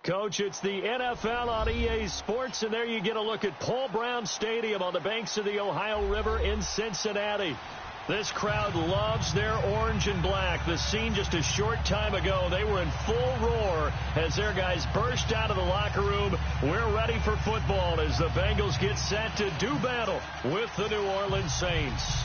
Coach, it's the NFL on EA Sports, and there you get a look at Paul Brown Stadium on the banks of the Ohio River in Cincinnati. This crowd loves their orange and black. The scene just a short time ago, they were in full roar as their guys burst out of the locker room. We're ready for football as the Bengals get set to do battle with the New Orleans Saints.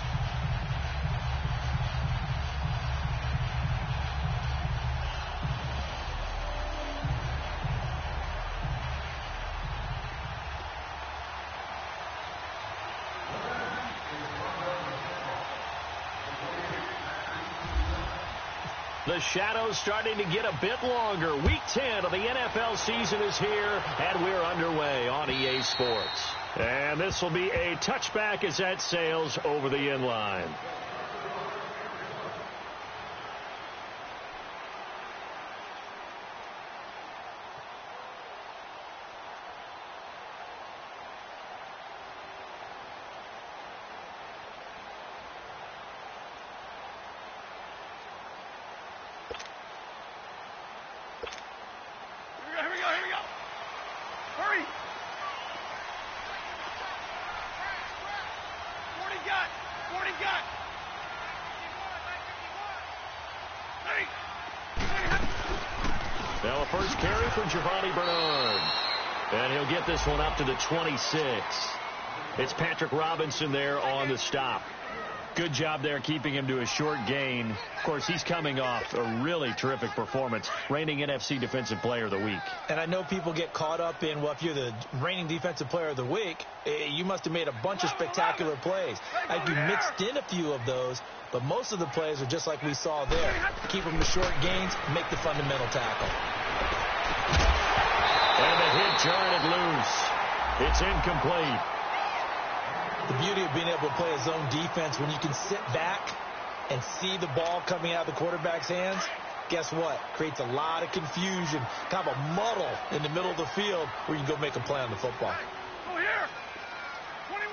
The shadows starting to get a bit longer. Week 10 of the NFL season is here, and we're underway on EA Sports. And this will be a touchback as that sails over the inline. Now a first carry for Giovanni Bernard. And he'll get this one up to the 26. It's Patrick Robinson there on the stop. Good job there keeping him to a short gain. Of course, he's coming off a really terrific performance, reigning NFC Defensive Player of the Week. And I know people get caught up in, well, if you're the reigning Defensive Player of the Week, you must have made a bunch of spectacular plays. Like you mixed in a few of those, but most of the plays are just like we saw there. Keep them to short gains, make the fundamental tackle. And the hit jarred it loose. It's incomplete. The beauty of being able to play a zone defense when you can sit back and see the ball coming out of the quarterback's hands, guess what? Creates a lot of confusion, kind of a muddle in the middle of the field where you can go make a play on the football. Go here. 21.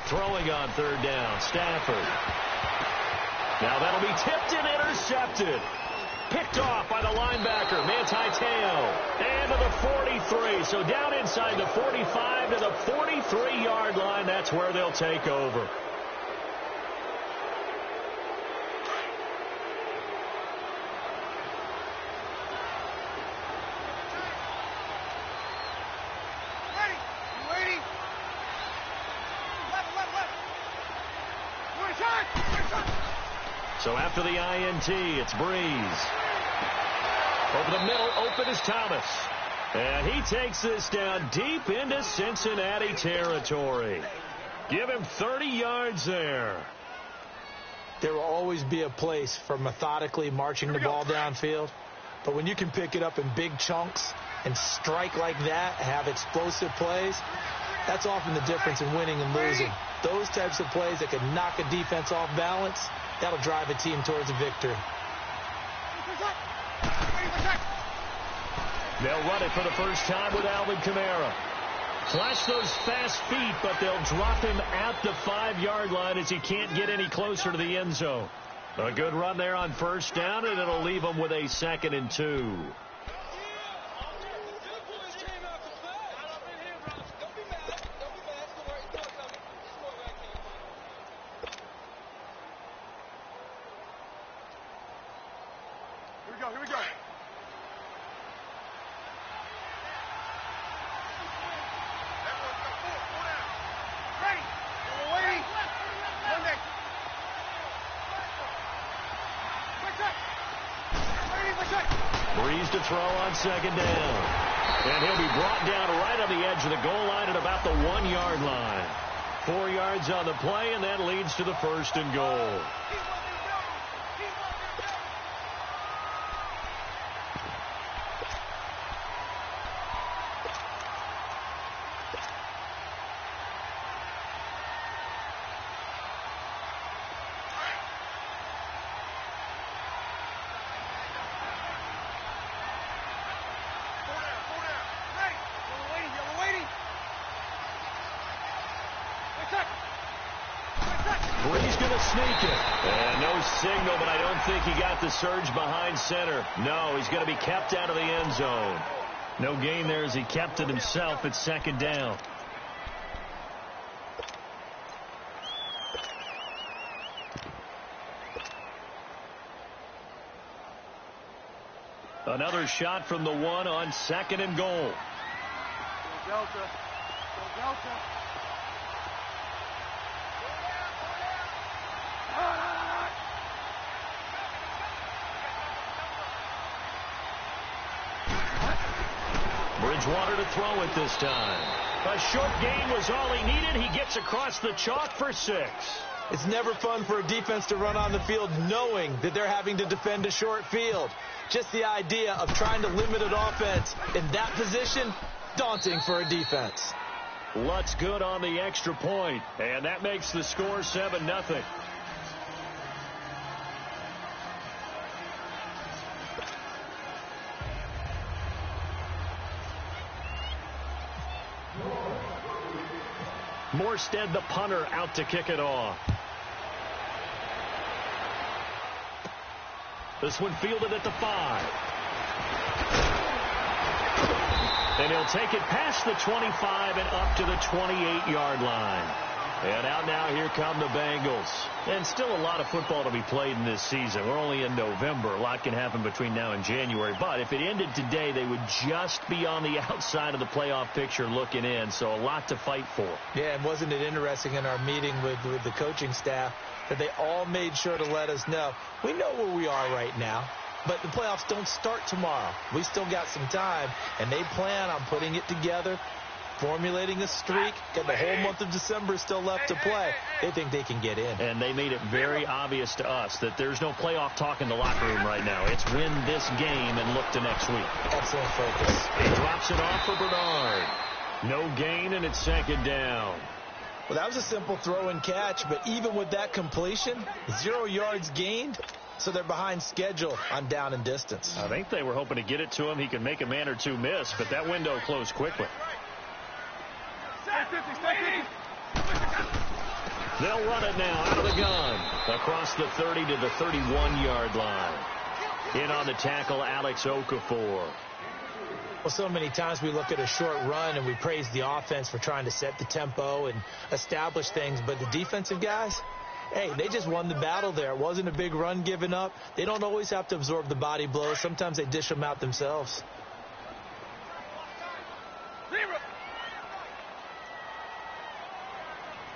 Throwing on third down, Stafford. Now that'll be tipped and intercepted. Picked off by the linebacker, Manti Te'o. And to the 43. So down inside the 45 to the 43-yard line. That's where they'll take over. So after the INT, it's Breeze. Over the middle, open is Thomas. And he takes this down deep into Cincinnati territory. Give him 30 yards there. There will always be a place for methodically marching the ball downfield. But when you can pick it up in big chunks and strike like that, have explosive plays, that's often the difference in winning and losing. Those types of plays that can knock a defense off balance, that'll drive a team towards a victory. They'll run it for the first time with Alvin Kamara. Flash those fast feet, but they'll drop him at the 5-yard line as he can't get any closer to the end zone. A good run there on first down, and it'll leave him with a 2nd and 2. Here we go. Breeze to throw on 2nd down. And he'll be brought down right on the edge of the goal line at about the 1-yard line. 4 yards on the play, and that leads to the 1st and goal. He's going to sneak it. And no signal, but I don't think he got the surge behind center. No, he's going to be kept out of the end zone. No gain there as he kept it himself. It's second down. Another shot from the one on second and goal. Go Delta. Go Delta. Bridgewater to throw it this time. A short gain was all he needed. He gets across the chalk for 6. It's never fun for a defense to run on the field knowing that they're having to defend a short field. Just the idea of trying to limit an offense in that position, daunting for a defense. Lutz good on the extra point, and that makes the score 7-0. Morstead, the punter, out to kick it off. This one fielded at the 5. And he'll take it past the 25 and up to the 28-yard line. And out now, here come the Bengals. And still a lot of football to be played in this season. We're only in November. A lot can happen between now and January. But if it ended today, they would just be on the outside of the playoff picture looking in. So a lot to fight for. Yeah, and wasn't it interesting in our meeting with the coaching staff that they all made sure to let us know, we know where we are right now, but the playoffs don't start tomorrow. We still got some time, and they plan on putting it together, formulating a streak, got the whole month of December still left to play. They think they can get in. And they made it very obvious to us that there's no playoff talk in the locker room right now. It's win this game and look to next week. Excellent focus. He drops it off for Bernard. No gain, and it's second down. Well, that was a simple throw and catch, but even with that completion, 0 yards gained, so they're behind schedule on down and distance. I think they were hoping to get it to him. He could make a man or two miss, but that window closed quickly. They'll run it now out of the gun. Across the 30 to the 31-yard line. In on the tackle, Alex Okafor. Well, so many times we look at a short run and we praise the offense for trying to set the tempo and establish things, but the defensive guys, hey, they just won the battle there. It wasn't a big run given up. They don't always have to absorb the body blows. Sometimes they dish them out themselves.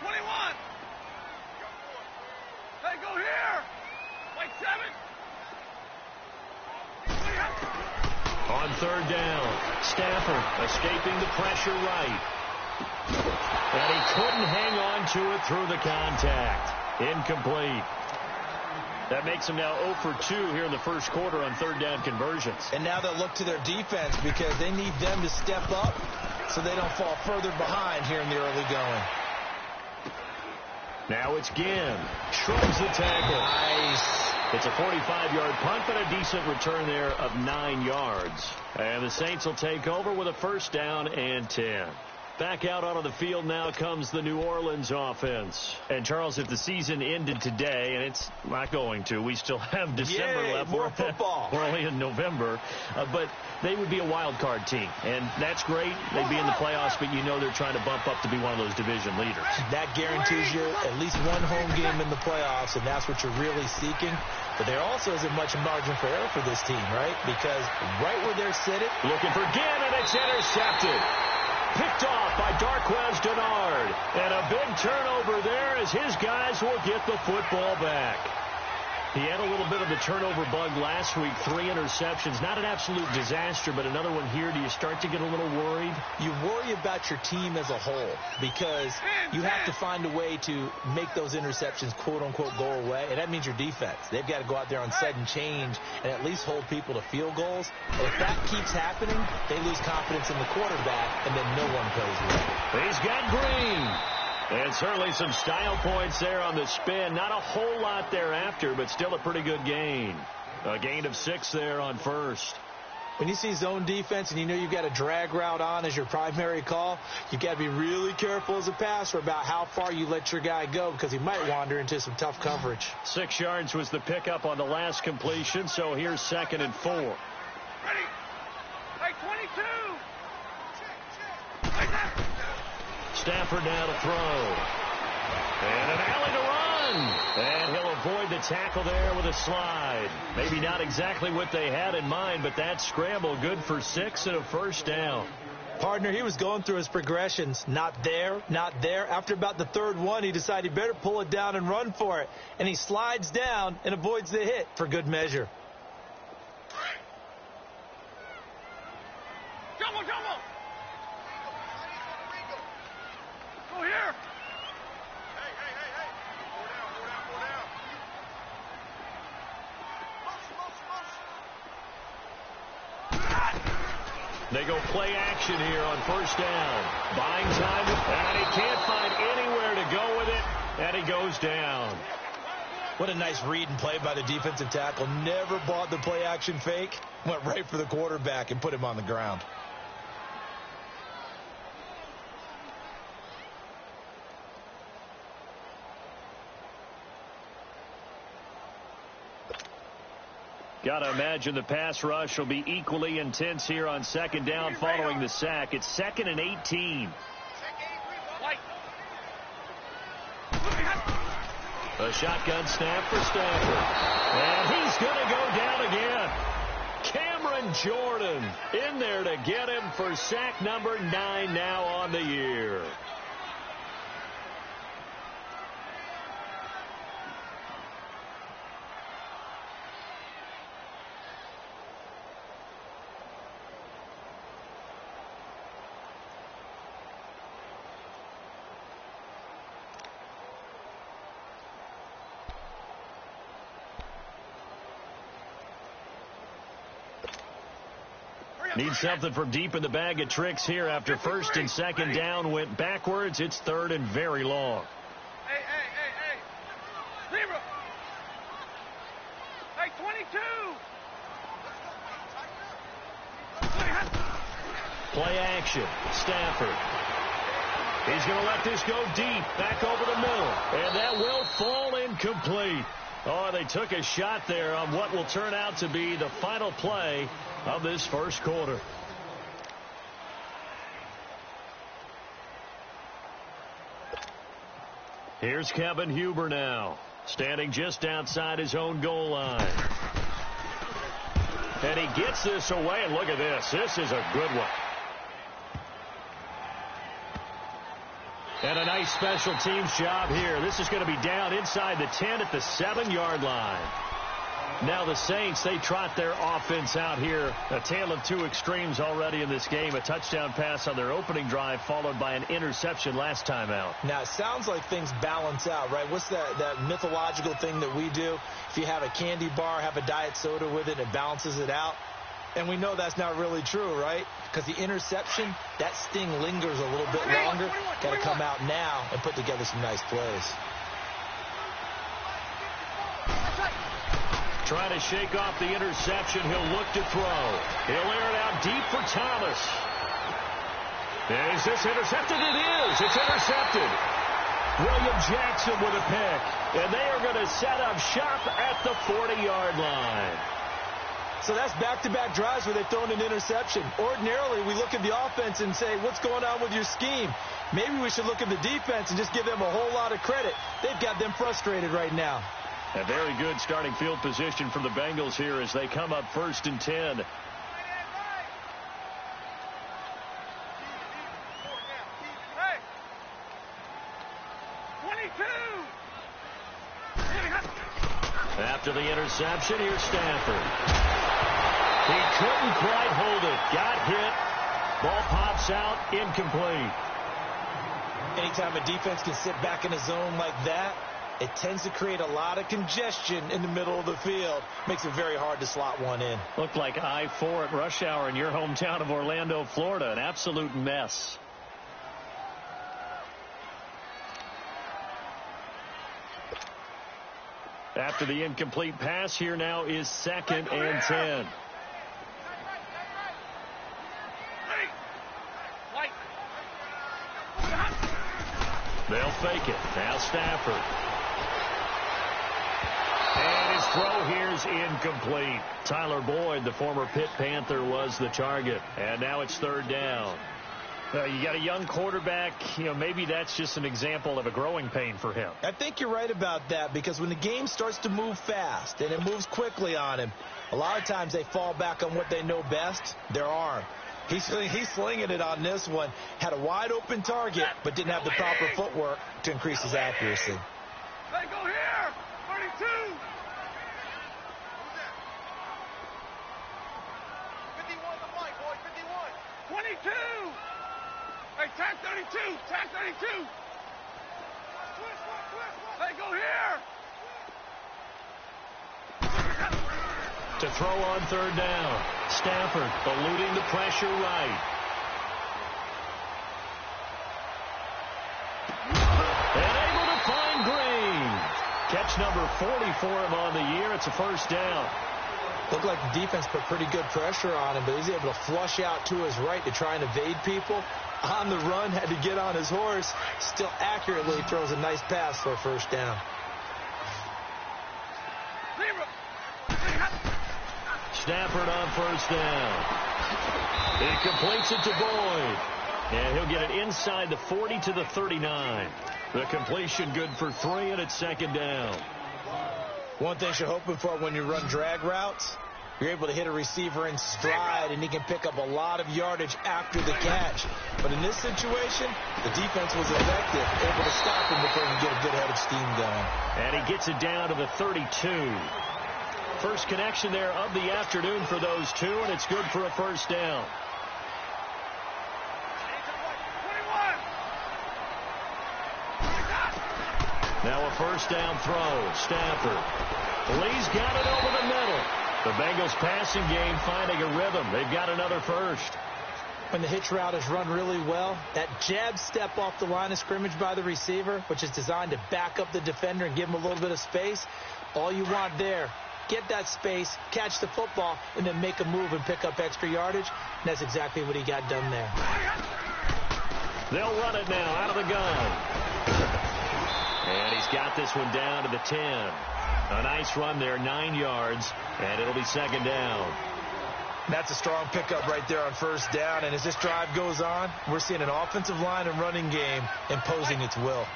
21. Hey, go here. Like 7. On third down, Stafford escaping the pressure right. And he couldn't hang on to it through the contact. Incomplete. That makes him now 0 for 2 here in the first quarter on third down conversions. And now they'll look to their defense because they need them to step up so they don't fall further behind here in the early going. Now it's Ginn. Shrugs the tackle. Nice. It's a 45-yard punt, but a decent return there of 9 yards. And the Saints will take over with a first down and 10. Back out onto the field now comes the New Orleans offense. And, Charles, if the season ended today, and it's not going to, we still have December left. More football. We're only in November. But they would be a wild card team. And that's great. They'd be in the playoffs, but you know they're trying to bump up to be one of those division leaders. That guarantees you at least one home game in the playoffs, and that's what you're really seeking. But there also isn't much margin for error for this team, right? Because right where they're sitting. Looking for Ginn, and it's intercepted. Picked off by Darquez Dennard. And a big turnover there as his guys will get the football back. He had a little bit of the turnover bug last week. 3 interceptions. Not an absolute disaster, but another one here. Do you start to get a little worried? You worry about your team as a whole because you have to find a way to make those interceptions, quote-unquote, go away. And that means your defense. They've got to go out there on sudden change and at least hold people to field goals. And if that keeps happening, they lose confidence in the quarterback, and then no one plays well. He's got Green. And certainly some style points there on the spin. Not a whole lot thereafter, but still a pretty good gain. A gain of 6 there on first. When you see zone defense and you know you've got a drag route on as your primary call, you got to be really careful as a passer about how far you let your guy go because he might wander into some tough coverage. 6 yards was the pickup on the last completion, so here's 2nd and 4. Ready. Hey, 22. Stafford now to throw. And an alley to run. And he'll avoid the tackle there with a slide. Maybe not exactly what they had in mind, but that scramble good for 6 and a first down. Partner, he was going through his progressions. Not there, not there. After about the 3rd one, he decided he better pull it down and run for it. And he slides down and avoids the hit for good measure. Jumbo. Go here. Hey. Four down. They go play action here on first down. Buying time, and he can't find anywhere to go with it, and he goes down. What a nice read and play by the defensive tackle. Never bought the play action fake. Went right for the quarterback and put him on the ground. Got to imagine the pass rush will be equally intense here on 2nd down following the sack. It's 2nd and 18. A shotgun snap for Stafford. And he's going to go down again. Cameron Jordan in there to get him for sack number 9 now on the year. Need something from deep in the bag of tricks here after 1st and 2nd down went backwards. It's 3rd and very long. Hey. 0. Hey, 22. Play action. Stafford. He's going to let this go deep. Back over the middle. And that will fall incomplete. Oh, they took a shot there on what will turn out to be the final play of this first quarter. Here's Kevin Huber now, standing just outside his own goal line. And he gets this away, and look at this. This is a good one. And a nice special teams job here. This is going to be down inside the 10 at the 7-yard line. Now the Saints, they trot their offense out here. A tale of two extremes already in this game. A touchdown pass on their opening drive followed by an interception last time out. Now, it sounds like things balance out, right? What's that mythological thing that we do? If you have a candy bar, have a diet soda with it, it balances it out. And we know that's not really true, right? Because the interception, that sting lingers a little bit longer. Got to come out now and put together some nice plays. Trying to shake off the interception. He'll look to throw. He'll air it out deep for Thomas. Is this intercepted? It is. It's intercepted. William Jackson with a pick. And they are going to set up shop at the 40-yard line. So that's back-to-back drives where they've thrown an interception. Ordinarily, we look at the offense and say, what's going on with your scheme? Maybe we should look at the defense and just give them a whole lot of credit. They've got them frustrated right now. A very good starting field position for the Bengals here as they come up 1st and 10. After the interception, here's Stafford. He couldn't quite hold it. Got hit. Ball pops out. Incomplete. Anytime a defense can sit back in a zone like that, it tends to create a lot of congestion in the middle of the field. Makes it very hard to slot one in. Looked like I-4 at rush hour in your hometown of Orlando, Florida. An absolute mess. After the incomplete pass, here now is 2nd and 10. Now Stafford. And his throw here's incomplete. Tyler Boyd, the former Pitt Panther, was the target. And now it's third down. You got a young quarterback. Maybe that's just an example of a growing pain for him. I think you're right about that, because when the game starts to move fast and it moves quickly on him, a lot of times they fall back on what they know best, their arm. He's slinging it on this one. Had a wide-open target, but didn't have the proper footwork to increase his accuracy. Hey, go here! 32! 51 to Mike, boy, 51. 22! Hey, tag 32! Tag 32! Hey, go here! To throw on third down. Stafford eluding the pressure right. And able to find Green. Catch number 40 for him on the year. It's a first down. Looked like the defense put pretty good pressure on him, but he's able to flush out to his right to try and evade people. On the run, had to get on his horse. Still accurately throws a nice pass for a first down. Stafford on first down. He completes it to Boyd. And he'll get it inside the 40 to the 39. The completion good for 3, and it's second down. One thing you're hoping for when you run drag routes, you're able to hit a receiver in stride, and he can pick up a lot of yardage after the catch. But in this situation, the defense was effective, able to stop him before he could get a good head of steam going. And he gets it down to the 32. First connection there of the afternoon for those two, and it's good for a first down. Now a first down throw. Stafford. Lee's got it over the middle. The Bengals passing game finding a rhythm. They've got another first. When the hitch route is run really well, that jab step off the line of scrimmage by the receiver, which is designed to back up the defender and give him a little bit of space, all you want there, get that space, catch the football, and then make a move and pick up extra yardage. And that's exactly what he got done there. They'll run it now out of the gun. And he's got this one down to the 10. A nice run there, 9 yards, and it'll be second down. That's a strong pickup right there on first down, and as this drive goes on, we're seeing an offensive line and running game imposing its will.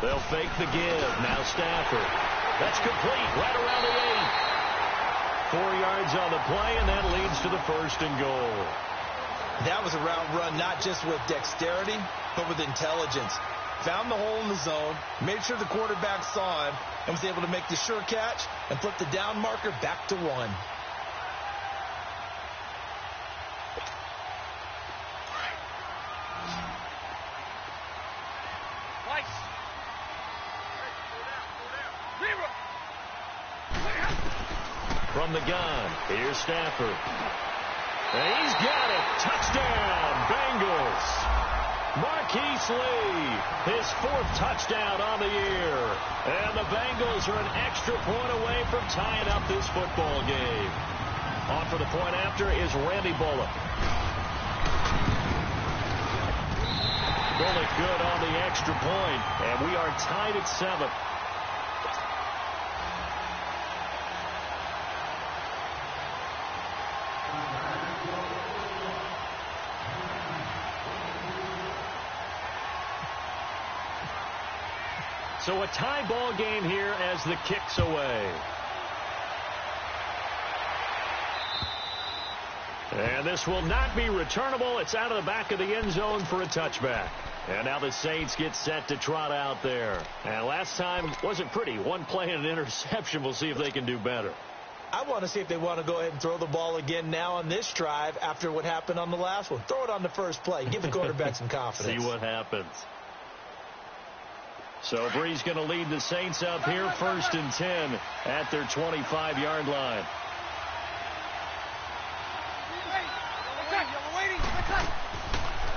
They'll fake the give. Now Stafford. That's complete right around the 8. 4 yards on the play, and that leads to the first and goal. That was a route run not just with dexterity, but with intelligence. Found the hole in the zone, made sure the quarterback saw him, and was able to make the sure catch and flip the down marker back to 1. From the gun, here's Stafford. And he's got it. Touchdown, Bengals. Marquise Lee, his 4th touchdown on the year. And the Bengals are an extra point away from tying up this football game. On for the point after is Randy Bullock. Bullock good on the extra point, and we are tied at 7. So a tie ball game here as the kick's away. And this will not be returnable. It's out of the back of the end zone for a touchback. And now the Saints get set to trot out there. And last time wasn't pretty. One play and an interception. We'll see if they can do better. I want to see if they want to go ahead and throw the ball again now on this drive after what happened on the last one. Throw it on the first play. Give the quarterback some confidence. See what happens. So Bree's going to lead the Saints up here, 1st and 10 at their 25-yard line.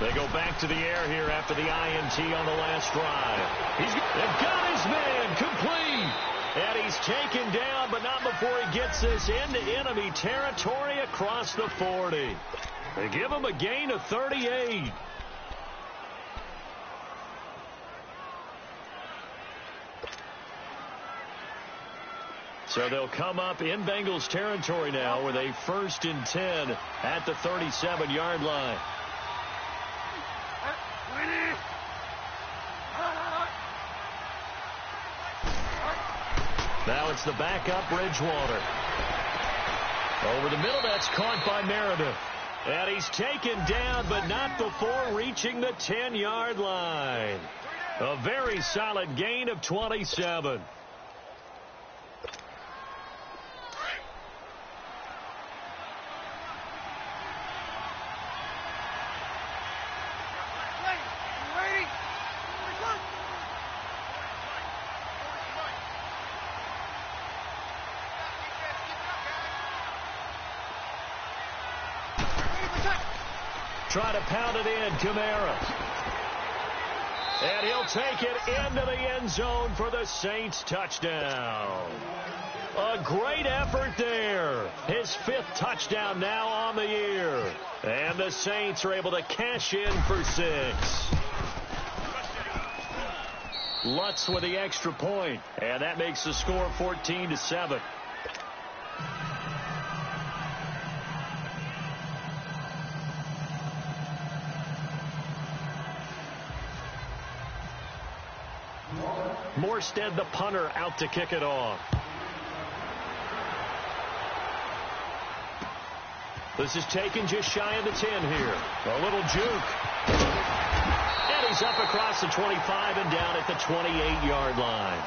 They go back to the air here after the INT on the last drive. They've got his man complete. And he's taken down, but not before he gets this into enemy territory across the 40. They give him a gain of 38. So they'll come up in Bengals territory now with a 1st and 10 at the 37-yard line. Now it's the backup Bridgewater. Over the middle, that's caught by Meredith. And he's taken down, but not before reaching the 10-yard line. A very solid gain of 27. Try to pound it in, Kamara. And he'll take it into the end zone for the Saints touchdown. A great effort there. His 5th touchdown now on the year. And the Saints are able to cash in for 6. Lutz with the extra point. And that makes the score 14-7. Morstead, the punter, out to kick it off. This is taken just shy of the 10 here. A little juke. And he's up across the 25 and down at the 28-yard line.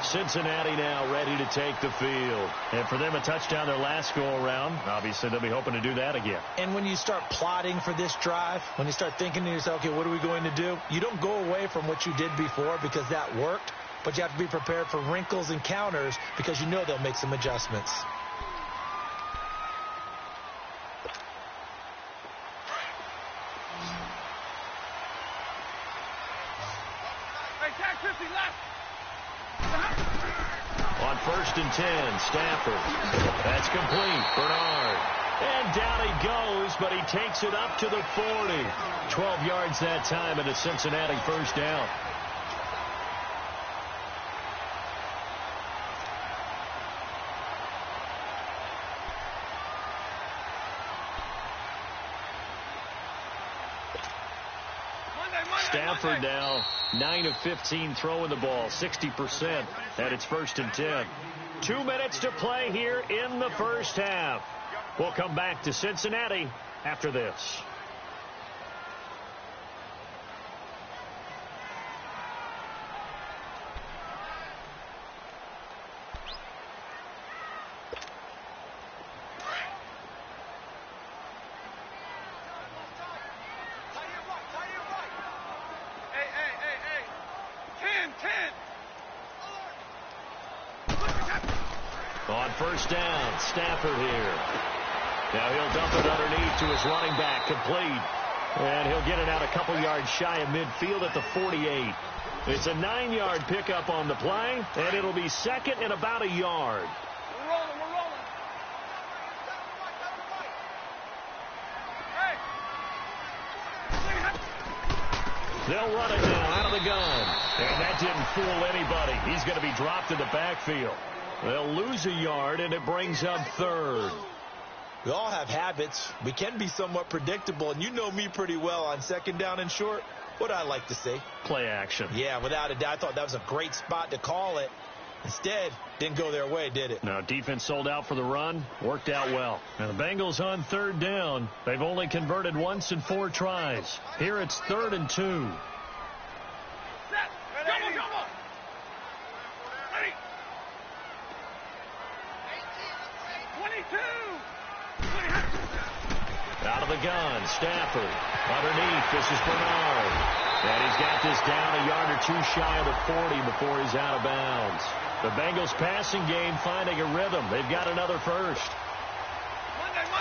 Cincinnati now ready to take the field. And for them, a touchdown their last go-around. Obviously, they'll be hoping to do that again. And when you start plotting for this drive, when you start thinking to yourself, okay, what are we going to do? You don't go away from what you did before because that worked. But you have to be prepared for wrinkles and counters because you know they'll make some adjustments. On 1st and 10, Stafford. That's complete. Bernard. And down he goes, but he takes it up to the 40. 12 yards that time and a Cincinnati 1st down. Stafford now 9 of 15 throwing the ball, 60% at its 1st and 10. 2 minutes to play here in the 1st half. We'll come back to Cincinnati after this. On 1st down, Stafford here. Now he'll dump it underneath to his running back, complete. And he'll get it out a couple yards shy of midfield at the 48. It's a 9-yard pickup on the play, and it'll be 2nd and about a yard. We're rolling. They'll run it now out of the gun. And that didn't fool anybody. He's going to be dropped in the backfield. They'll lose a yard, and it brings up 3rd. We all have habits. We can be somewhat predictable, and you know me pretty well on 2nd down and short. What I like to say? Play action. Yeah, without a doubt. I thought that was a great spot to call it. Instead, didn't go their way, did it? Now, defense sold out for the run. Worked out well. Now, the Bengals on 3rd down. They've only converted once in 4 tries. Here it's 3rd and 2. Come on. Ready. 22. Out of the gun, Stafford. Underneath, this is Bernard. And he's got this down a yard or 2 shy of the 40 before he's out of bounds. The Bengals passing game finding a rhythm. They've got another 1st.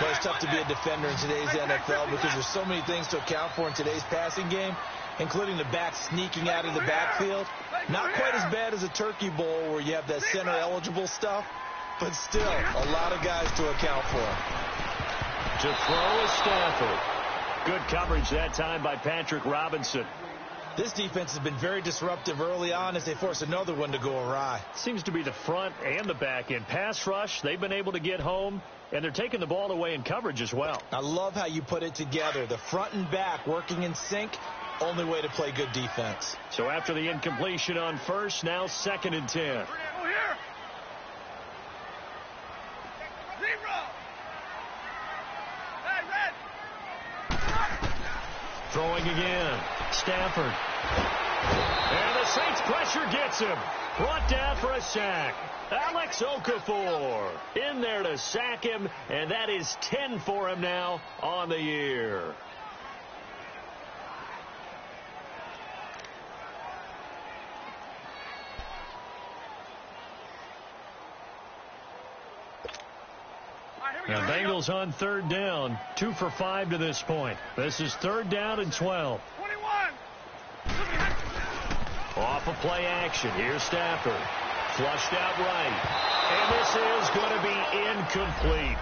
But it's tough to be a defender in today's NFL because there's so many things to account for in today's passing game, including the back sneaking out of the backfield. Not quite as bad as a turkey bowl where you have that center eligible stuff, but still a lot of guys to account for. To throw is Stafford. Good coverage that time by Patrick Robinson. This defense has been very disruptive early on as they force another one to go awry. Seems to be the front and the back end. Pass rush, they've been able to get home, and they're taking the ball away in coverage as well. I love how you put it together. The front and back working in sync, only way to play good defense. So after the incompletion on first, now 2nd and 10. Throwing again. Stafford. And the Saints pressure gets him. Brought down for a sack. Alex Okafor in there to sack him, and that is 10 for him now on the year. Now Bengals on 3rd down, 2 for 5 to this point. This is 3rd down and 12. 21. Off of play action. Here's Stafford. Flushed out right. And this is going to be incomplete.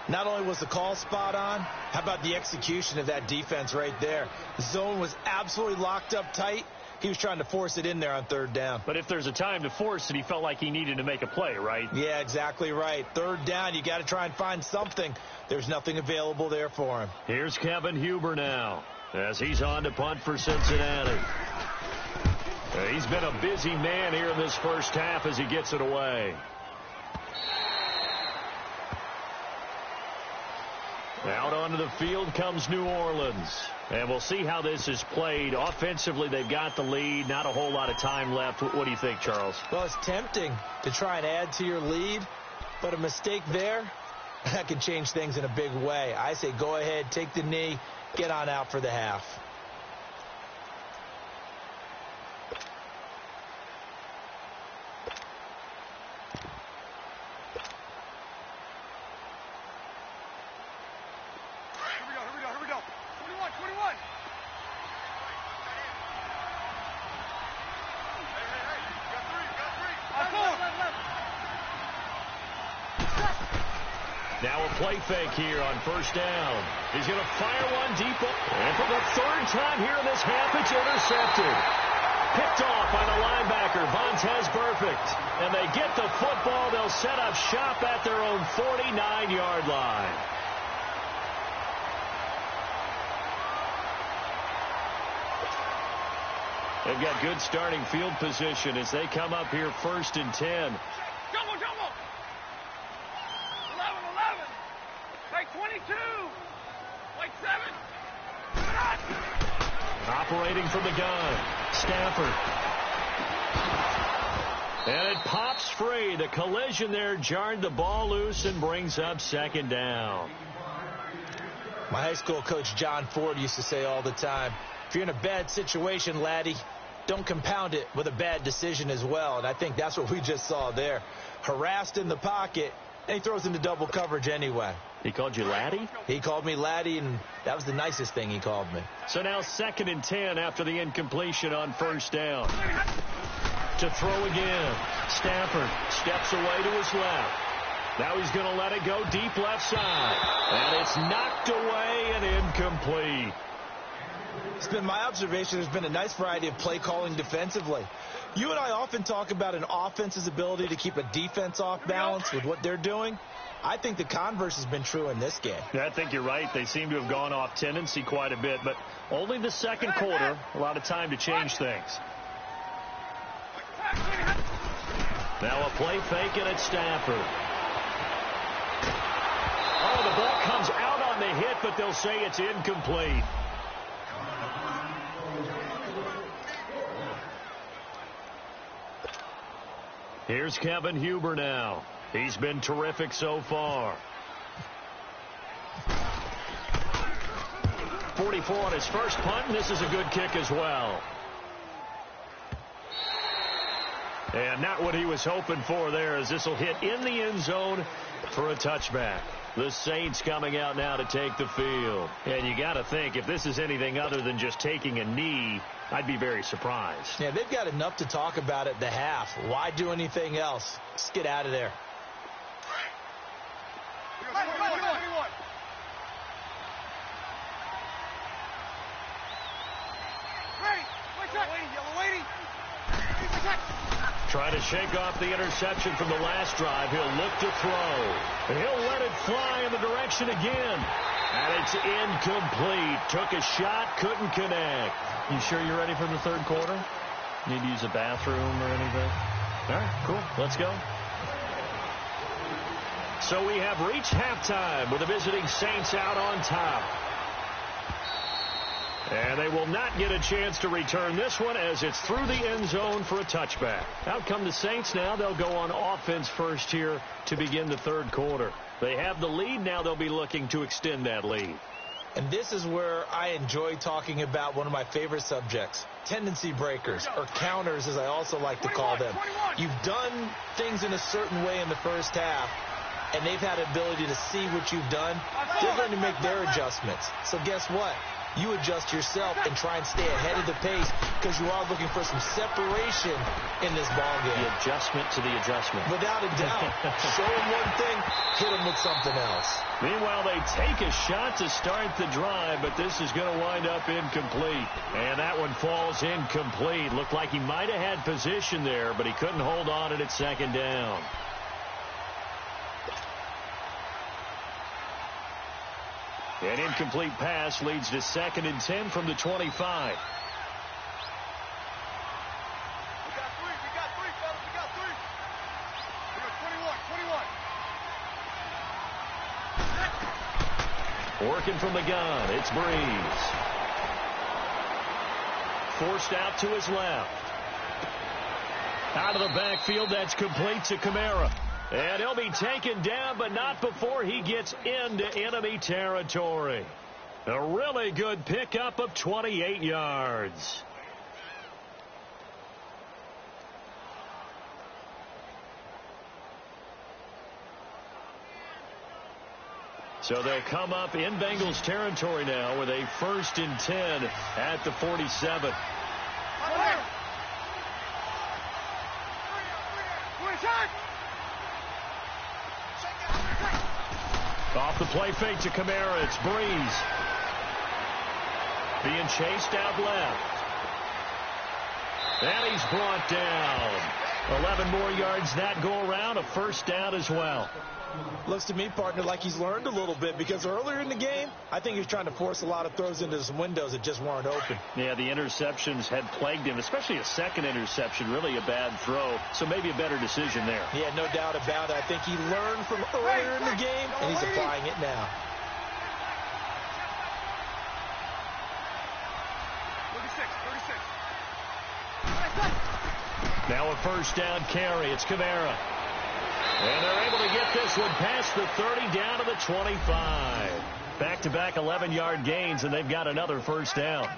Not only was the call spot on, how about the execution of that defense right there? The zone was absolutely locked up tight. He was trying to force it in there on 3rd down. But if there's a time to force it, he felt like he needed to make a play, right? Yeah, exactly right. 3rd down, you got to try and find something. There's nothing available there for him. Here's Kevin Huber now as he's on to punt for Cincinnati. He's been a busy man here in this first half as he gets it away. Out onto the field comes New Orleans. And we'll see how this is played. Offensively, they've got the lead. Not a whole lot of time left. What do you think, Charles? Well, it's tempting to try and add to your lead, but a mistake there, that can change things in a big way. I say go ahead, take the knee, get on out for the half. Now a play fake here on 1st down. He's going to fire one deep. And for the 3rd time here in this half, it's intercepted. Picked off by the linebacker, Vontaze Burfict. And they get the football. They'll set up shop at their own 49-yard line. They've got good starting field position as they come up here 1st and 10. Jumbo. 11. Like 22. Like 7. Operating from the gun. Stafford. And it pops free. The collision there jarred the ball loose and brings up 2nd down. My high school coach John Ford used to say all the time, if you're in a bad situation, laddie, don't compound it with a bad decision as well. And I think that's what we just saw there. Harassed in the pocket, and he throws into double coverage anyway. He called you laddie? He called me laddie, and that was the nicest thing he called me. So now 2nd and 10 after the incompletion on 1st down. To throw again. Stafford steps away to his left. Now he's going to let it go deep left side. And it's knocked away and incomplete. It's been my observation there's been a nice variety of play calling defensively. You and I often talk about an offense's ability to keep a defense off balance with what they're doing. I think the converse has been true in this game. Yeah, I think you're right. They seem to have gone off tendency quite a bit, but only the 2nd quarter, a lot of time to change things. Now a play fake and it's Stafford. Oh, the ball comes out on the hit, but they'll say it's incomplete. Here's Kevin Huber now. He's been terrific so far. 44 on his first punt, and this is a good kick as well. And not what he was hoping for there, as this will hit in the end zone for a touchback. The Saints coming out now to take the field. And you got to think, if this is anything other than just taking a knee, I'd be very surprised. Yeah, they've got enough to talk about at the half. Why do anything else? Let's get out of there. Trying to shake off the interception from the last drive. He'll look to throw. He'll let it fly in the direction again. And it's incomplete. Took a shot, couldn't connect. You sure you're ready for the third quarter? Need to use a bathroom or anything? All right, cool. Let's go. So we have reached halftime with the visiting Saints out on top. And they will not get a chance to return this one as it's through the end zone for a touchback. Out come the Saints now. They'll go on offense first here to begin the third quarter. They have the lead. Now they'll be looking to extend that lead. And this is where I enjoy talking about one of my favorite subjects, tendency breakers, or counters as I also like to call them. You've done things in a certain way in the first half, and they've had ability to see what you've done. They're going to make their adjustments. So guess what? You adjust yourself and try and stay ahead of the pace because you are looking for some separation in this ballgame. The adjustment to the adjustment. Without a doubt. Show them one thing, hit them with something else. Meanwhile, they take a shot to start the drive, but this is going to wind up incomplete. And that one falls incomplete. Looked like he might have had position there, but he couldn't hold on it at second down. An incomplete pass leads to 2nd and 10 from the 25. We got three, fellas. We got three. We got 21. Working from the gun, it's Breeze. Forced out to his left. Out of the backfield, that's complete to Kamara. And he'll be taken down, but not before he gets into enemy territory. A really good pickup of 28 yards. So they'll come up in Bengals territory now with a 1st and 10 at the 47. Off the play fake to Kamara, it's Breeze. Being chased out left. And he's brought down. 11 more yards that go around, a 1st down as well. Looks to me, partner, like he's learned a little bit because earlier in the game, I think he was trying to force a lot of throws into some windows that just weren't open. Yeah, the interceptions had plagued him, especially a second interception, really a bad throw. So maybe a better decision there. Yeah, no doubt about it. I think he learned from earlier in the game, and he's applying it now. Now a 1st down carry. It's Kamara. And they're able to get this one past the 30 down to the 25. Back-to-back 11-yard gains, and they've got another 1st down.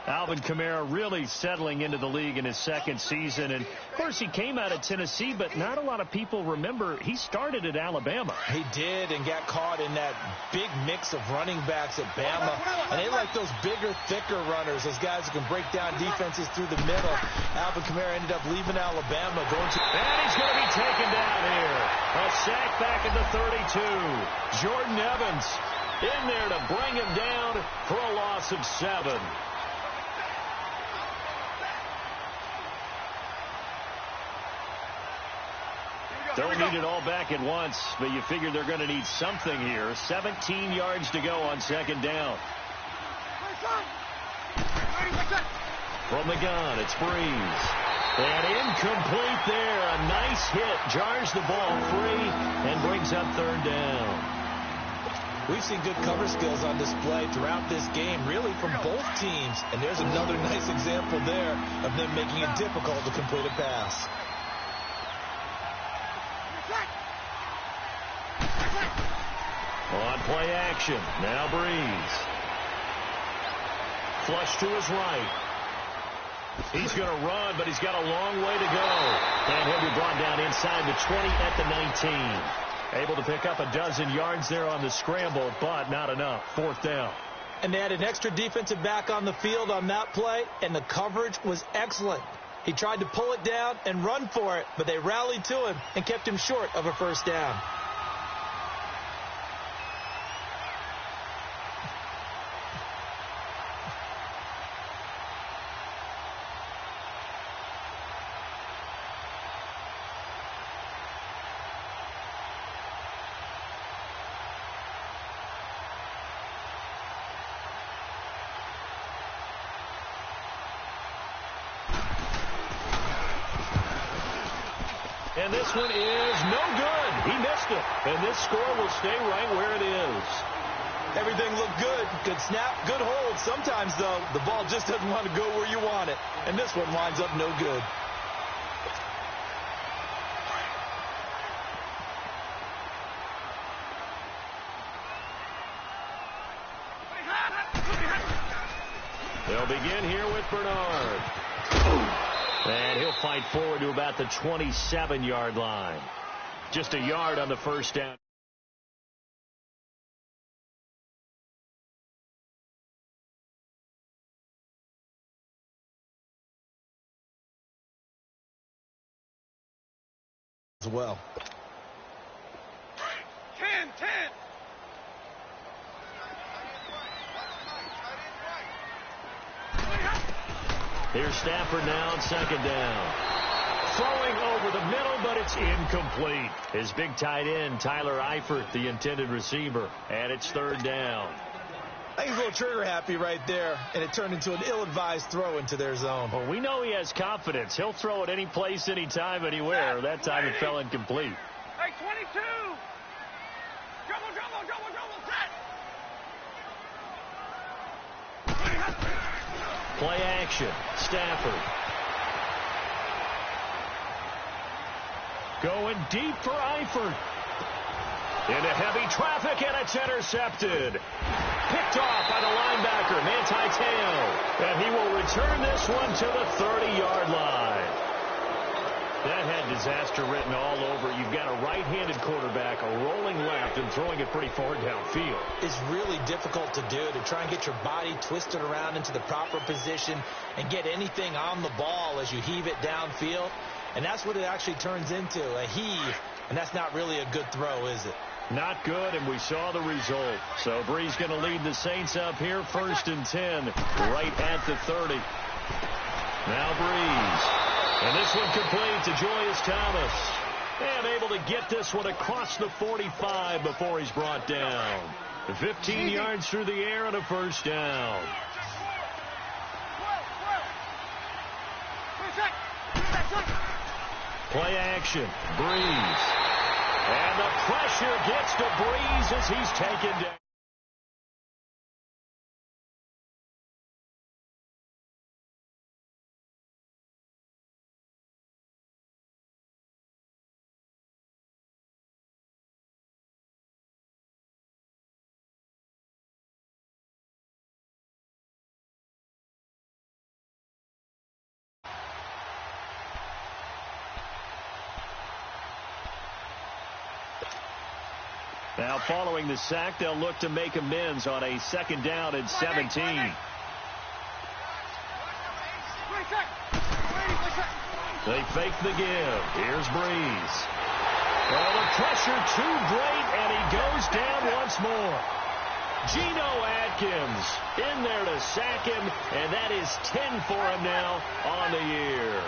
Alvin Kamara really settling into the league in his 2nd season. And, of course, he came out of Tennessee, but not a lot of people remember he started at Alabama. He did and got caught in that big mix of running backs at Bama. And they like those bigger, thicker runners, those guys who can break down defenses through the middle. Alvin Kamara ended up leaving Alabama, going to... And he's going to be taken down here. A sack back at the 32. Jordan Evans in there to bring him down for a loss of 7. Don't need it all back at once, but you figure they're going to need something here. 17 yards to go on 2nd down. From the gun, it's Breeze. And incomplete there. A nice hit. Jars the ball free and brings up 3rd down. We've seen good cover skills on display throughout this game, really from both teams. And there's another nice example there of them making it difficult to complete a pass. On play action. Now Breeze. Flush to his right. He's going to run, but he's got a long way to go. And he'll be brought down inside the 20 at the 19. Able to pick up a dozen yards there on the scramble, but not enough. 4th down. And they had an extra defensive back on the field on that play, and the coverage was excellent. He tried to pull it down and run for it, but they rallied to him and kept him short of a 1st down. And this one is no good. He missed it. And this score will stay right where it is. Everything looked good. Good snap, good hold. Sometimes, though, the ball just doesn't want to go where you want it. And this one winds up no good. They'll begin here with Bernard. And he'll fight forward to about the 27-yard line. Just a yard on the first down. As well. 10. Here's Stafford now on second down. Throwing over the middle, but it's incomplete. His big tight end, Tyler Eifert, the intended receiver. And it's third down. I think he's a little trigger happy right there, and it turned into an ill-advised throw into their zone. Well, we know he has confidence. He'll throw it any place, anytime, anywhere. That time it fell incomplete. Hey, 22. Double, set. Play action. Stafford. Going deep for Eifert. Into heavy traffic, and it's intercepted. Picked off by the linebacker, Manti Te'o. And he will return this one to the 30-yard line. That had disaster written all over. You've got a right-handed quarterback, a rolling left, and throwing it pretty far downfield. It's really difficult to do, to try and get your body twisted around into the proper position and get anything on the ball as you heave it downfield. And that's what it actually turns into, a heave. And that's not really a good throw, is it? Not good, and we saw the result. So Brees going to lead the Saints up here, 1st and 10, right at the 30. Now Brees. And this one complete to Julius Thomas. And able to get this one across the 45 before he's brought down. 15 yards through the air and a first down. Play action. Brees. And the pressure gets to Brees as he's taken down. Now, following the sack, they'll look to make amends on a 2nd down and 17. They fake the give. Here's Brees. Well, the pressure too great, and he goes down once more. Geno Atkins in there to sack him, and that is 10 for him now on the year.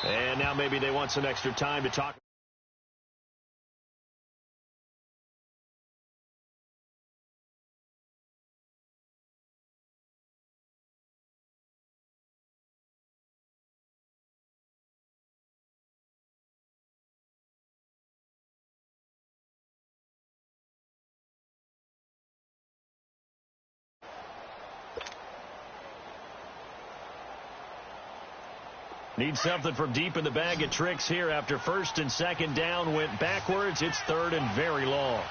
And now maybe they want some extra time to talk. Need something from deep in the bag of tricks here after 1st and 2nd down went backwards. It's 3rd and very long.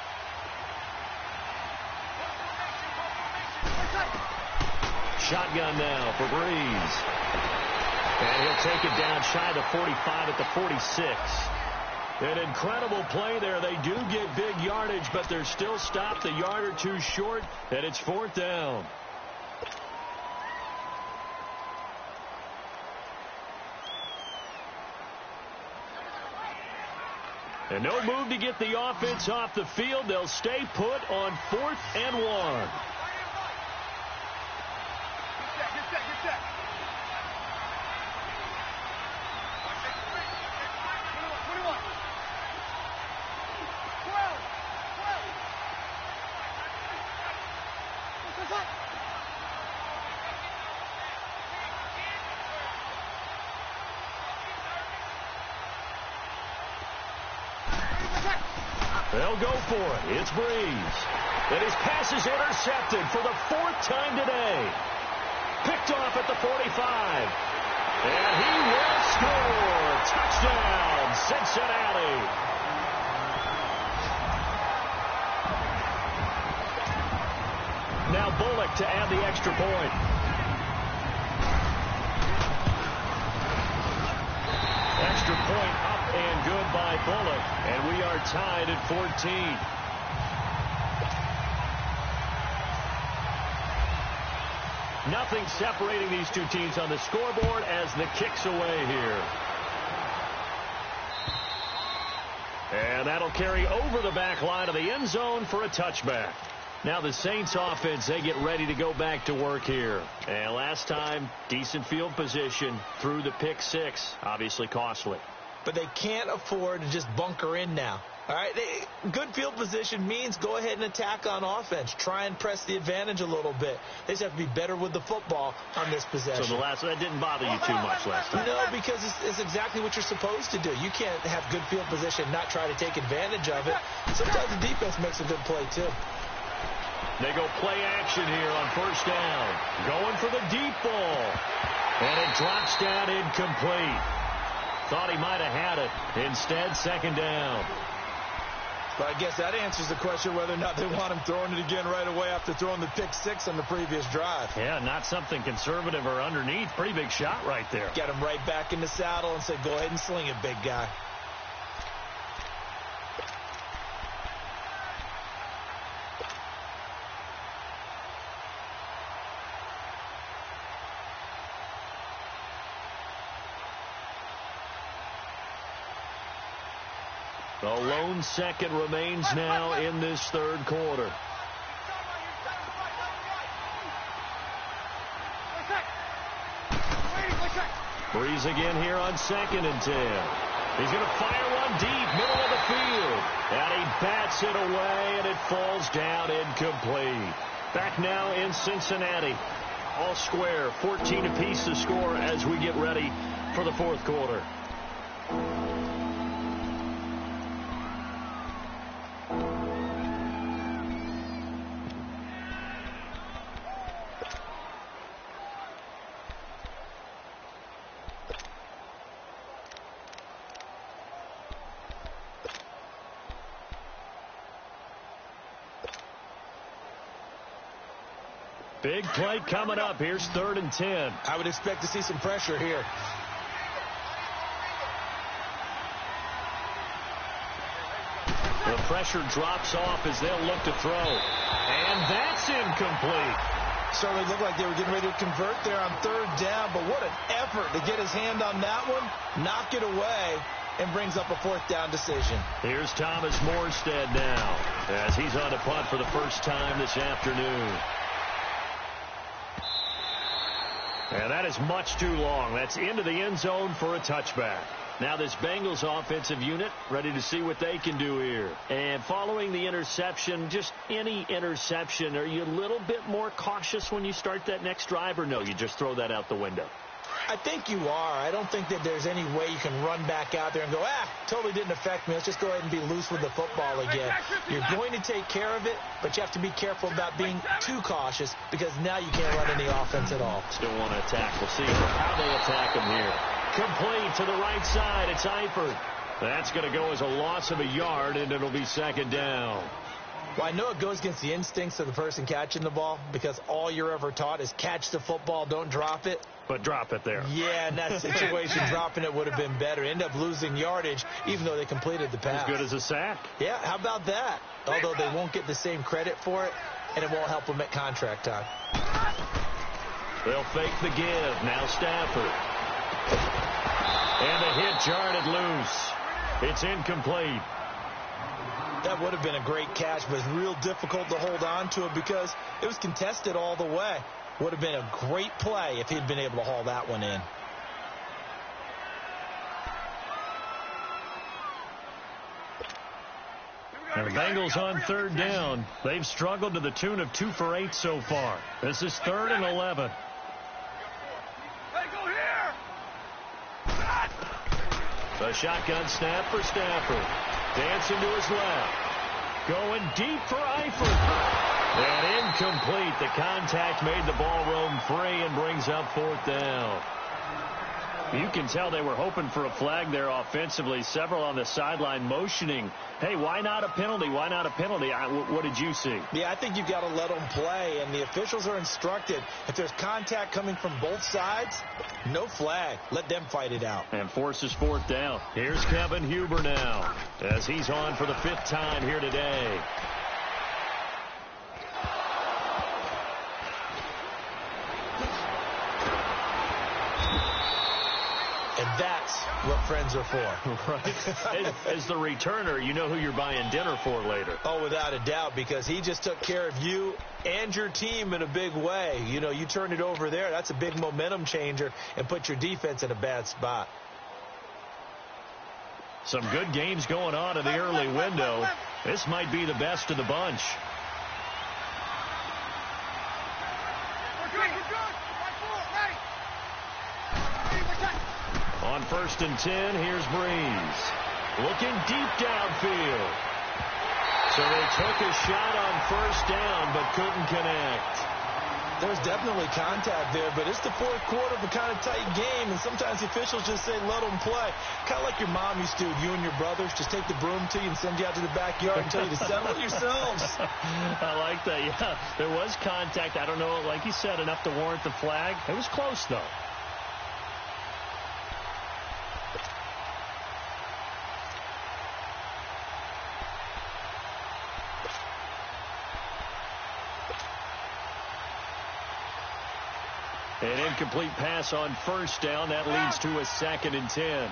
Shotgun now for Brees. And he'll take it down shy of the 45 at the 46. An incredible play there. They do get big yardage, but they're still stopped a yard or two short, and it's 4th down. And no move to get the offense off the field. They'll stay put on 4th and 1. Get set. 21. 12. They'll go for it. It's Breeze. And his pass is intercepted for the 4th time today. Picked off at the 45. And he will score. Touchdown, Cincinnati. Now Bullock to add the extra point. Extra point up and good by Bullock. And we are tied at 14. Nothing separating these two teams on the scoreboard as the kick's away here. And that'll carry over the back line of the end zone for a touchback. Now the Saints offense, they get ready to go back to work here. And last time, decent field position through the pick 6. Obviously costly. But they can't afford to just bunker in now. All right, good field position means go ahead and attack on offense. Try and press the advantage a little bit. They just have to be better with the football on this possession. So that didn't bother you too much last time? No, because it's exactly what you're supposed to do. You can't have good field position and not try to take advantage of it. Sometimes the defense makes a good play, too. They go play action here on 1st down. Going for the deep ball. And it drops down incomplete. Thought he might have had it. Instead, 2nd down. But I guess that answers the question whether or not they want him throwing it again right away after throwing the pick 6 on the previous drive. Yeah, not something conservative or underneath. Pretty big shot right there. Get him right back in the saddle and say, go ahead and sling it, big guy. The lone second remains now in this 3rd quarter. Breeze again here on 2nd and 10. He's going to fire one deep, middle of the field. And he bats it away, and it falls down incomplete. Back now in Cincinnati. All square, 14 apiece to score as we get ready for the 4th quarter. Big play coming up. Here's 3rd and 10. I would expect to see some pressure here. The pressure drops off as they'll look to throw. And that's incomplete. Certainly looked like they were getting ready to convert there on 3rd down, but what an effort to get his hand on that one, knock it away, and brings up a 4th down decision. Here's Thomas Morstead now as he's on a punt for the first time this afternoon. And that is much too long. That's into the end zone for a touchback. Now this Bengals offensive unit ready to see what they can do here. And following the interception, just any interception, are you a little bit more cautious when you start that next drive, or no, you just throw that out the window? I think you are. I don't think that there's any way you can run back out there and go, totally didn't affect me. Let's just go ahead and be loose with the football again. You're going to take care of it, but you have to be careful about being too cautious because now you can't run any offense at all. Still want to attack. We'll see how they attack him here. Complete to the right side. It's Eifert. That's going to go as a loss of a yard, and it'll be 2nd down. Well, I know it goes against the instincts of the person catching the ball because all you're ever taught is catch the football, don't drop it. But drop it there. Yeah, in that situation, dropping it would have been better. End up losing yardage, even though they completed the pass. As good as a sack. Yeah, how about that? Although they won't get the same credit for it, and it won't help them at contract time. They'll fake the give. Now Stafford. And the hit jarred it loose. It's incomplete. That would have been a great catch, but it's real difficult to hold on to it because it was contested all the way. Would have been a great play if he'd been able to haul that one in. And the Bengals on third down. They've struggled to the tune of 2 for 8 so far. This is 3rd and 11. Hey, go here! The shotgun snap for Stafford. Dancing to his left. Going deep for Eifert. And incomplete. The contact made the ball roam free and brings up 4th down. You can tell they were hoping for a flag there offensively. Several on the sideline motioning, hey, why not a penalty? Why not a penalty? What did you see? Yeah, I think you've got to let them play, and the officials are instructed. If there's contact coming from both sides, no flag. Let them fight it out. And forces 4th down. Here's Kevin Huber now as he's on for the 5th time here today. And that's what friends are for. Right. As the returner, you know who you're buying dinner for later. Oh, without a doubt, because he just took care of you and your team in a big way. You know, you turn it over there, that's a big momentum changer and put your defense in a bad spot. Some good games going on in the early window. This might be the best of the bunch. On 1st and 10, here's Breeze. Looking deep downfield. So they took a shot on 1st down, but couldn't connect. There's definitely contact there, but it's the 4th quarter of a kind of tight game, and sometimes the officials just say, let them play. Kind of like your mom used to, you and your brothers, just take the broom to you and send you out to the backyard and tell you to settle it yourselves. I like that, yeah. There was contact. I don't know, like you said, enough to warrant the flag. It was close, though. An incomplete pass on 1st down. That leads to a 2nd and 10.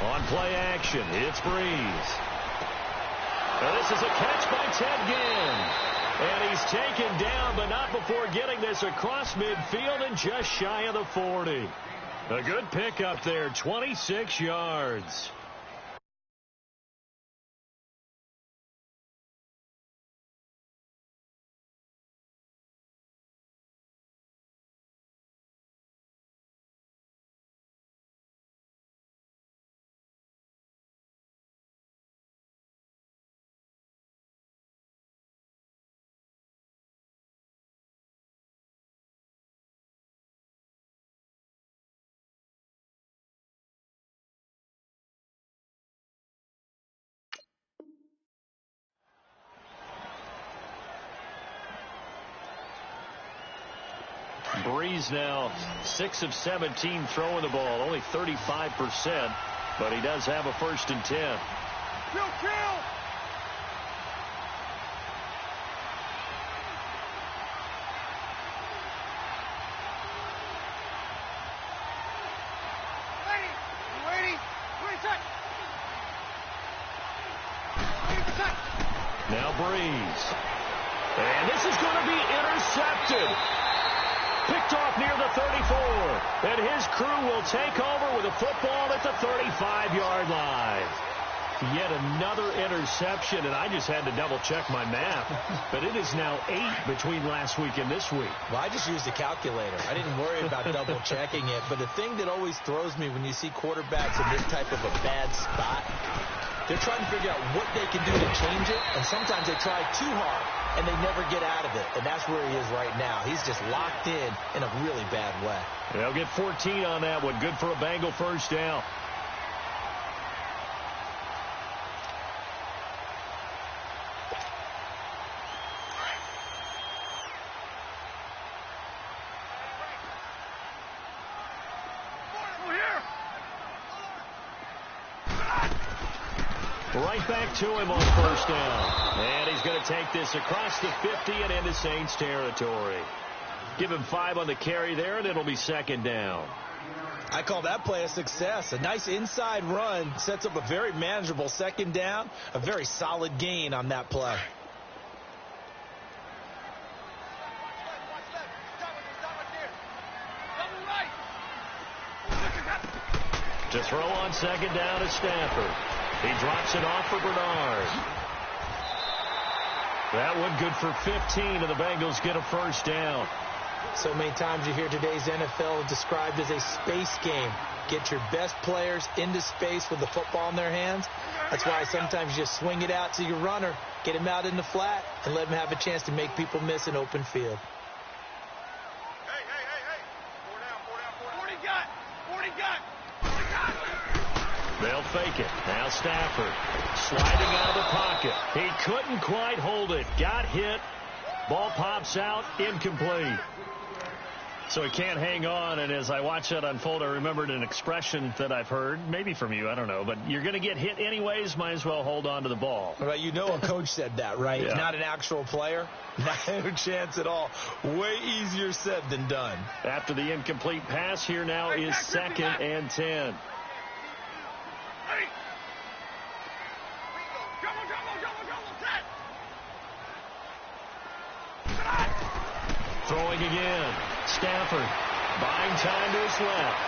On play action, it's Breeze. Now this is a catch by Ted Ginn. And he's taken down, but not before getting this across midfield and just shy of the 40. A good pickup there, 26 yards. Breeze now 6 of 17 throwing the ball, only 35%, but he does have a 1st and 10. Kill! Ready? Now Breeze. And this is going to be intercepted. Picked off near the 34. And his crew will take over with a football at the 35-yard line. Yet another interception, and I just had to double-check my math. But it is now 8 between last week and this week. Well, I just used a calculator. I didn't worry about double-checking it. But the thing that always throws me when you see quarterbacks in this type of a bad spot, they're trying to figure out what they can do to change it, and sometimes they try too hard, and they never get out of it. And that's where he is right now. He's just locked in a really bad way. They'll get 14 on that one. Good for a Bengal 1st down. Right back to him on 1st down. And he's going to take this across the 50 and into Saints territory. Give him 5 on the carry there, and it'll be 2nd down. I call that play a success. A nice inside run sets up a very manageable second down, a very solid gain on that play. To throw on second down to Stafford. He drops it off for Bernard. That one good for 15, and the Bengals get a first down. So many times you hear today's NFL described as a space game. Get your best players into space with the football in their hands. That's why sometimes you just swing it out to your runner, get him out in the flat, and let him have a chance to make people miss an open field. Hey. 40 got. They'll fake it. Now Stafford sliding out of the pocket. He couldn't quite hold it. Got hit. Ball pops out. Incomplete. So he can't hang on, and as I watch that unfold, I remembered an expression that I've heard, maybe from you, I don't know, but you're going to get hit anyways, might as well hold on to the ball. Well, you know a coach said that, right? Yeah. Not an actual player. No chance at all. Way easier said than done. After the incomplete pass, here now is 2nd and 10. Hey. Throwing again. Stafford buying time to his left.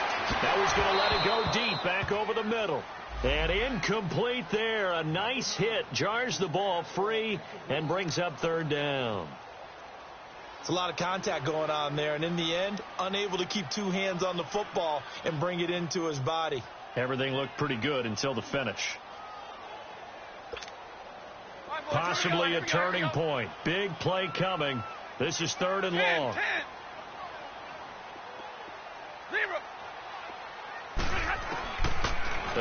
That was going to let it go deep back over the middle. And incomplete there. A nice hit. Jars the ball free and brings up 3rd down. It's a lot of contact going on there. And in the end, unable to keep 2 hands on the football and bring it into his body. Everything looked pretty good until the finish. Possibly a turning point. Big play coming. This is 3rd and long. 10. 0.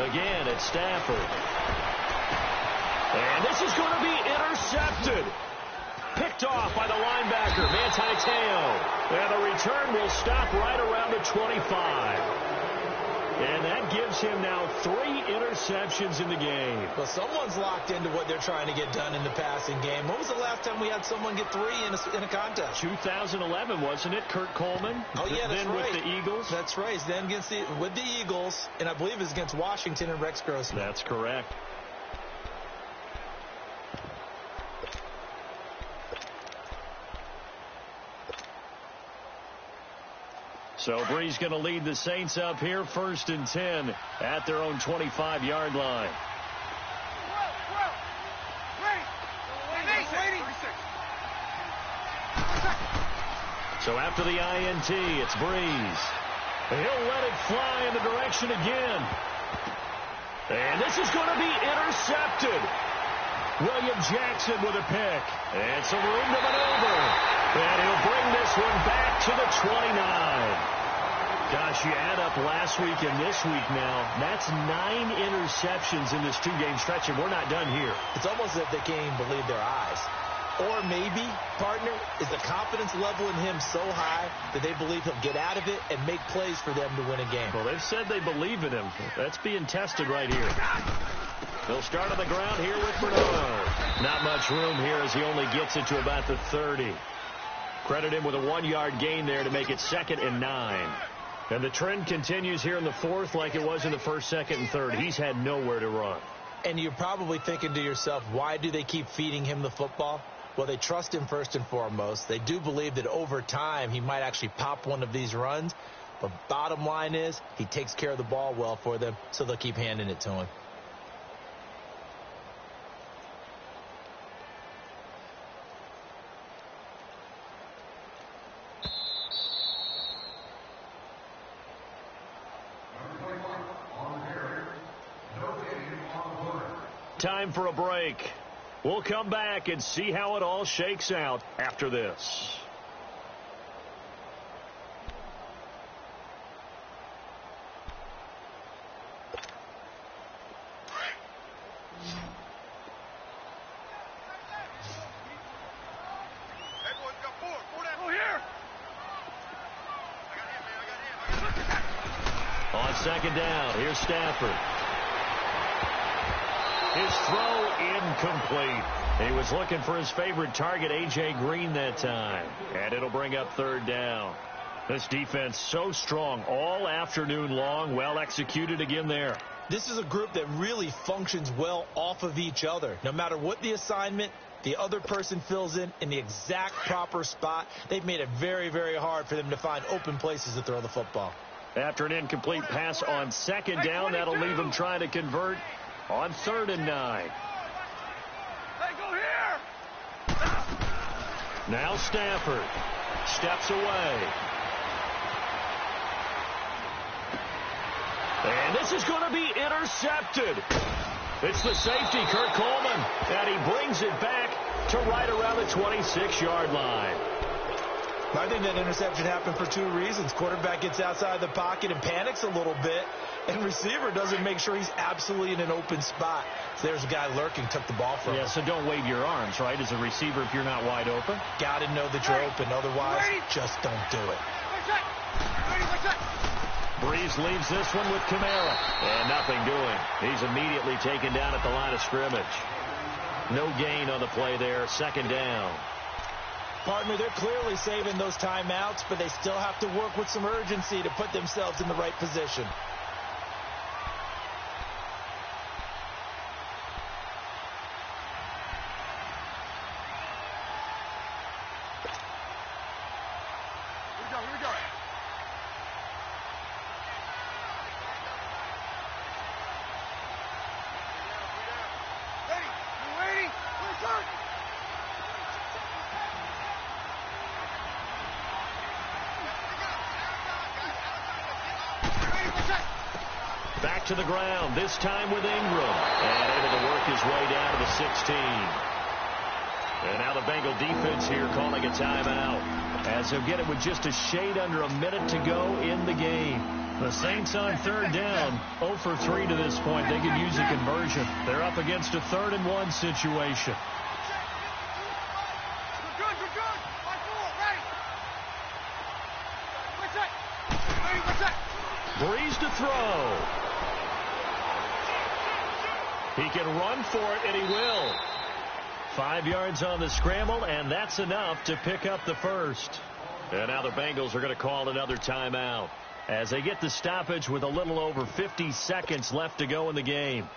Again, it's Stafford. And this is going to be intercepted. Picked off by the linebacker, Manti Te'o. And the return will stop right around the 25. And that gives him now 3 interceptions in the game. Well, someone's locked into what they're trying to get done in the passing game. When was the last time we had someone get 3 in a contest? 2011, wasn't it? Kurt Coleman? Oh, yeah, that's then right. with the Eagles? That's right. Then with the Eagles, and I believe it's against Washington and Rex Grossman. That's correct. So Bree's going to lead the Saints up here, 1st and 10 at their own 25-yard line. So after the INT, it's Breeze. He'll let it fly in the direction again. And this is going to be intercepted. William Jackson with a pick. And some room to maneuver. And he'll bring this one back to the 29. Gosh, you add up last week and this week now, that's 9 interceptions in this 2-game stretch, and we're not done here. It's almost as if they can't even believe their eyes. Or maybe, partner, is the confidence level in him so high that they believe he'll get out of it and make plays for them to win a game. Well, they've said they believe in him. That's being tested right here. They'll start on the ground here with Bernard. Not much room here as he only gets it to about the 30. Credit him with a 1-yard gain there to make it 2nd and 9. And the trend continues here in the 4th like it was in the 1st, 2nd, and 3rd. He's had nowhere to run. And you're probably thinking to yourself, why do they keep feeding him the football? Well, they trust him first and foremost. They do believe that over time he might actually pop one of these runs. But bottom line is he takes care of the ball well for them, so they'll keep handing it to him. Time for a break. We'll come back and see how it all shakes out after this. Hey, boys, got 4. 4 down. Oh, here. On 2nd down, here's Stafford. His throw incomplete. He was looking for his favorite target, A.J. Green, that time. And it'll bring up 3rd down. This defense so strong all afternoon long. Well executed again there. This is a group that really functions well off of each other. No matter what the assignment, the other person fills in the exact proper spot. They've made it very, very hard for them to find open places to throw the football. After an incomplete pass on second down, that'll leave them trying to convert on 3rd and 9. Hey, go here! Now Stafford steps away. And this is going to be intercepted. It's the safety, Kurt Coleman, and he brings it back to right around the 26-yard line. I think that interception happened for 2 reasons. Quarterback gets outside the pocket and panics a little bit, and receiver doesn't make sure he's absolutely in an open spot. So there's a guy lurking, took the ball from him. Yeah, so don't wave your arms, right, as a receiver if you're not wide open. Got to know that you're open. Otherwise, just don't do it. Breeze leaves this one with Kamara, and nothing doing. He's immediately taken down at the line of scrimmage. No gain on the play there, 2nd down. Partner, they're clearly saving those timeouts, but they still have to work with some urgency to put themselves in the right position. Here we go. Ready? You ready? Listen! Back to the ground, this time with Ingram. And able to work his way down to the 16. And now the Bengal defense here calling a timeout, as they'll get it with just a shade under a minute to go in the game. The Saints on 3rd down, 0 for 3 to this point. They could use a conversion. They're up against a 3rd and 1 situation. We're good. 5-4, ready. Breeze to throw. He can run for it, and he will. 5 yards on the scramble, and that's enough to pick up the first. And now the Bengals are going to call another timeout as they get the stoppage with a little over 50 seconds left to go in the game.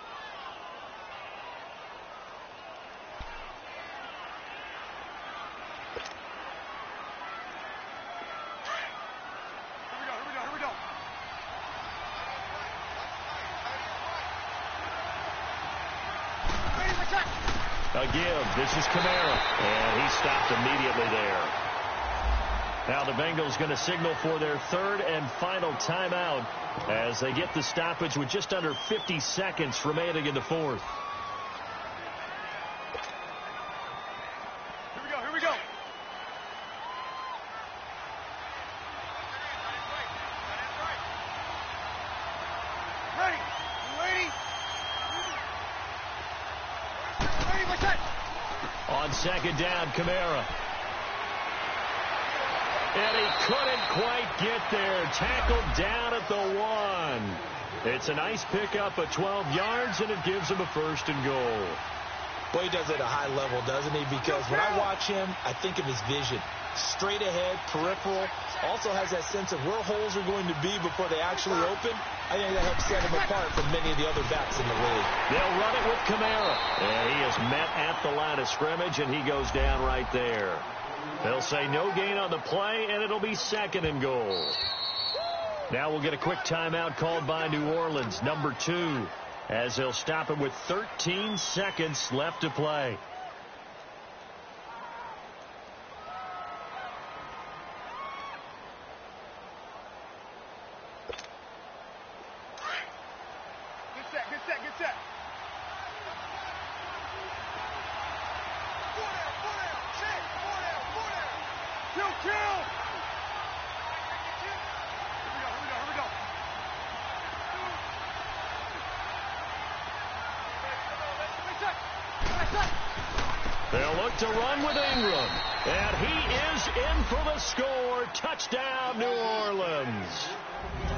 Here we go. A give. This is Kamara, and he stopped immediately there. Now the Bengals going to signal for their 3rd and final timeout as they get the stoppage with just under 50 seconds remaining in the 4th. Here we go. Ready? You ready? On 2nd down, Kamara. And he couldn't quite get there. Tackled down at the 1. It's a nice pickup of 12 yards, and it gives him a 1st and goal. Boy, he does it at a high level, doesn't he? Because when I watch him, I think of his vision. Straight ahead, peripheral. Also has that sense of where holes are going to be before they actually open. I think that helps set him apart from many of the other backs in the league. They'll run it with Kamara. And he is met at the line of scrimmage, and he goes down right there. They'll say no gain on the play, and it'll be 2nd and goal. Now we'll get a quick timeout called by New Orleans, number 2, as they'll stop it with 13 seconds left to play. Get set. Kill. Here we go. They'll look to run with Ingram. And he is in for the score. Touchdown, New Orleans.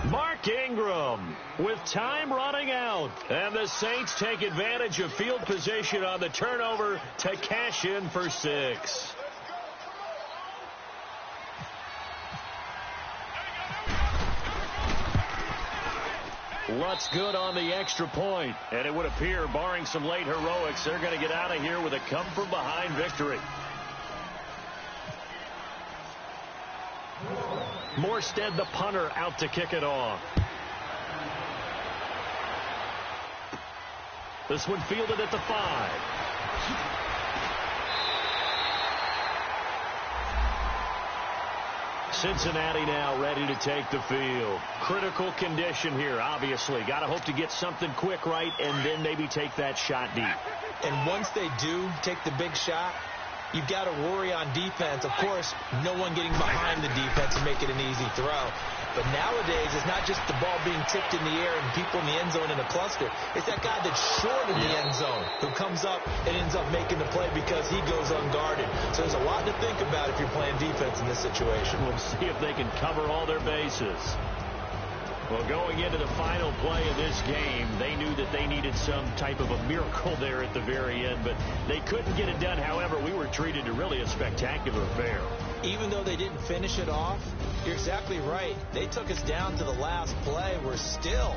Mark Ingram with time running out. And the Saints take advantage of field position on the turnover to cash in for 6. Lutz good on the extra point. And it would appear, barring some late heroics, they're going to get out of here with a come-from-behind victory. Morstead, the punter, out to kick it off. This one fielded at the 5. Cincinnati now ready to take the field. Critical condition here, obviously. Got to hope to get something quick right and then maybe take that shot deep. And once they do take the big shot, you've got to worry on defense. Of course, no one getting behind the defense and make it an easy throw. But nowadays, it's not just the ball being tipped in the air and people in the end zone in a cluster. It's that guy that's short in the end zone who comes up and ends up making the play because he goes unguarded. So there's a lot to think about if you're playing defense in this situation. We'll see if they can cover all their bases. Well, going into the final play of this game, they knew that they needed some type of a miracle there at the very end, but they couldn't get it done. However, we were treated to really a spectacular affair. Even though they didn't finish it off, you're exactly right. They took us down to the last play. We're still